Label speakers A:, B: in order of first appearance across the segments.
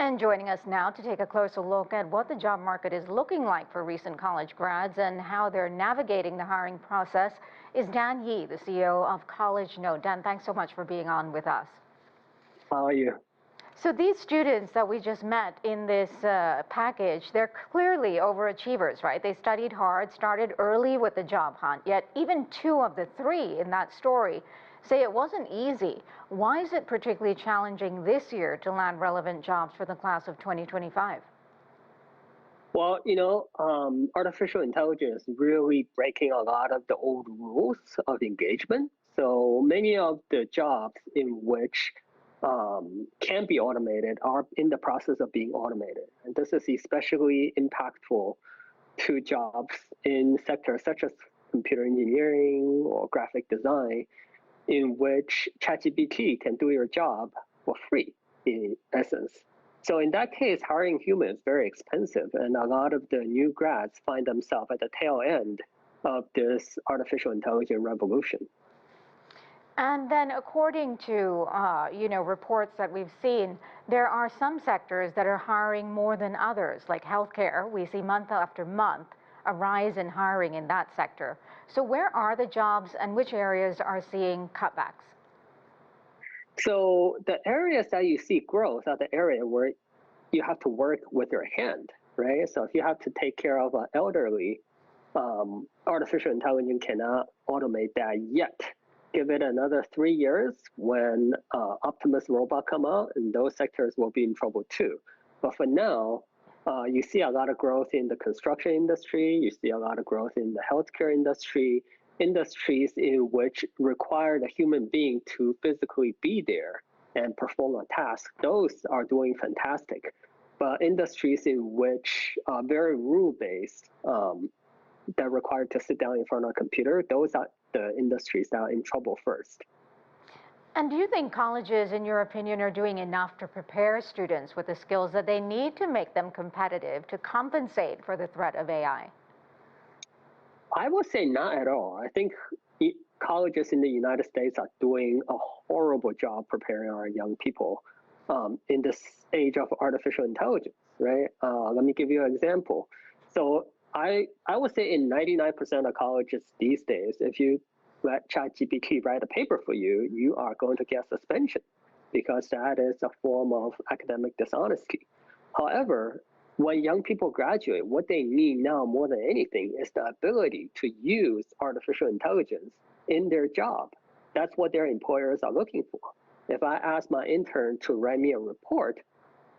A: And joining us now to take a closer look at what the job market is looking like for recent college grads and how they're navigating the hiring process is Dan Yi, the CEO of CollegeNode. Dan, thanks so much for being on with us.
B: How are you?
A: So these students that we just met in this package, they're clearly overachievers, right? They studied hard, started early with the job hunt, yet even 2 of the 3 in that story say it wasn't easy. Why is it particularly challenging this year to land relevant jobs for the class of 2025?
B: Well, artificial intelligence is really breaking a lot of the old rules of engagement. So many of the jobs in which can be automated are in the process of being automated. And this is especially impactful to jobs in sectors such as computer engineering or graphic design, in which ChatGPT can do your job for free, in essence. So in that case, hiring humans is very expensive, and a lot of the new grads find themselves at the tail end of this artificial intelligence revolution.
A: And then according to, reports that we've seen, there are some sectors that are hiring more than others, like healthcare. We see month after month a rise in hiring in that sector. So where are the jobs and which areas are seeing cutbacks?
B: So the areas that you see growth are the area where you have to work with your hand, right? So if you have to take care of an elderly, artificial intelligence cannot automate that yet. Give it another 3 years when Optimus robot come out, and those sectors will be in trouble too. But for now, you see a lot of growth in the construction industry. You see a lot of growth in the healthcare industry, industries in which require the human being to physically be there and perform a task. Those are doing fantastic. But industries in which are very rule-based, that require to sit down in front of a computer, those are the industries that are in trouble first.
A: And do you think colleges, in your opinion, are doing enough to prepare students with the skills that they need to make them competitive, to compensate for the threat of AI?
B: I would say not at all. I think colleges in the United States are doing a horrible job preparing our young people in this age of artificial intelligence, right? Let me give you an example. So I would say in 99% of colleges these days, if you let ChatGPT write a paper for you, you are going to get suspension because that is a form of academic dishonesty. However, when young people graduate, what they need now more than anything is the ability to use artificial intelligence in their job. That's what their employers are looking for. If I ask my intern to write me a report,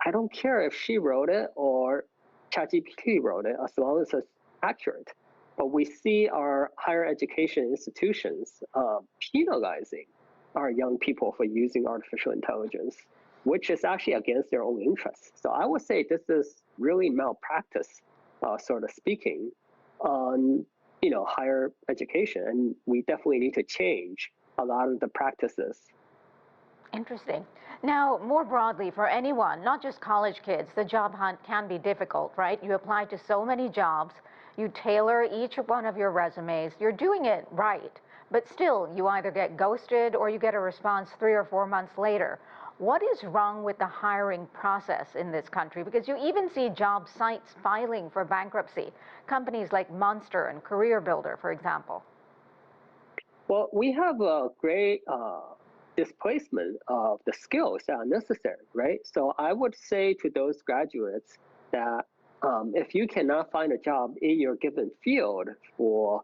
B: I don't care if she wrote it or ChatGPT wrote it, as long as it's accurate. But we see our higher education institutions penalizing our young people for using artificial intelligence, which is actually against their own interests. So I would say this is really malpractice, sort of speaking, on higher education, and we definitely need to change a lot of the practices.
A: Interesting. Now, more broadly, for anyone, not just college kids, the job hunt can be difficult, right? You apply to so many jobs, you tailor each one of your resumes, you're doing it right, but still you either get ghosted or you get a response 3 or 4 months later. What is wrong with the hiring process in this country? Because you even see job sites filing for bankruptcy, companies like Monster and Career Builder, for example.
B: Well, we have a great displacement of the skills that are necessary, right? So I would say to those graduates that if you cannot find a job in your given field for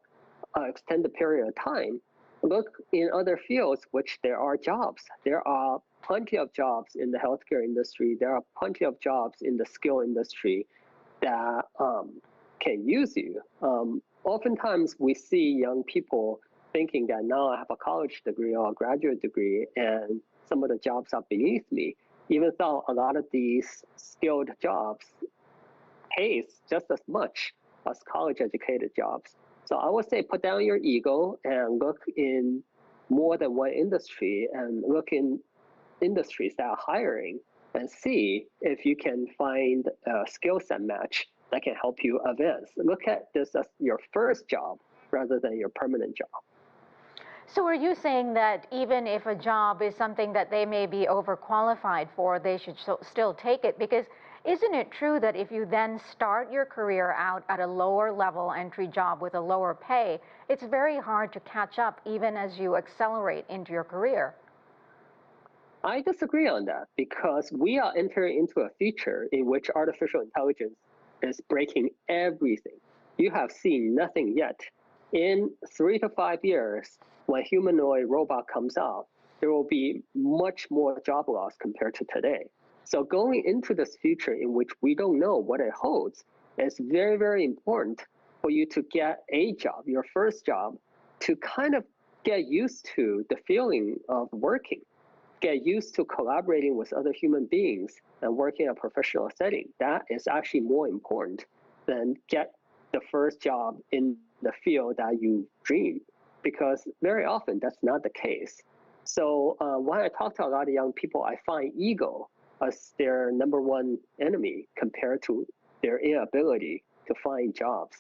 B: an extended period of time, look in other fields which there are jobs. There are plenty of jobs in the healthcare industry. There are plenty of jobs in the skill industry that can use you. Oftentimes we see young people thinking that now I have a college degree or a graduate degree and some of the jobs are beneath me, even though a lot of these skilled jobs pays just as much as college-educated jobs. So I would say put down your ego and look in more than one industry and look in industries that are hiring and see if you can find a skill set match that can help you advance. Look at this as your first job rather than your permanent job.
A: So are you saying that even if a job is something that they may be overqualified for, they should still take it? Because isn't it true that if you then start your career out at a lower level entry job with a lower pay, it's very hard to catch up even as you accelerate into your career?
B: I disagree on that because we are entering into a future in which artificial intelligence is breaking everything. You have seen nothing yet. In 3 to 5 years, when humanoid robot comes out, there will be much more job loss compared to today. So going into this future in which we don't know what it holds, it's very, very important for you to get a job, your first job, to kind of get used to the feeling of working, get used to collaborating with other human beings and working in a professional setting. That is actually more important than get the first job in the field that you dream, because very often that's not the case. So when I talk to a lot of young people, I find ego as their number one enemy compared to their inability to find jobs.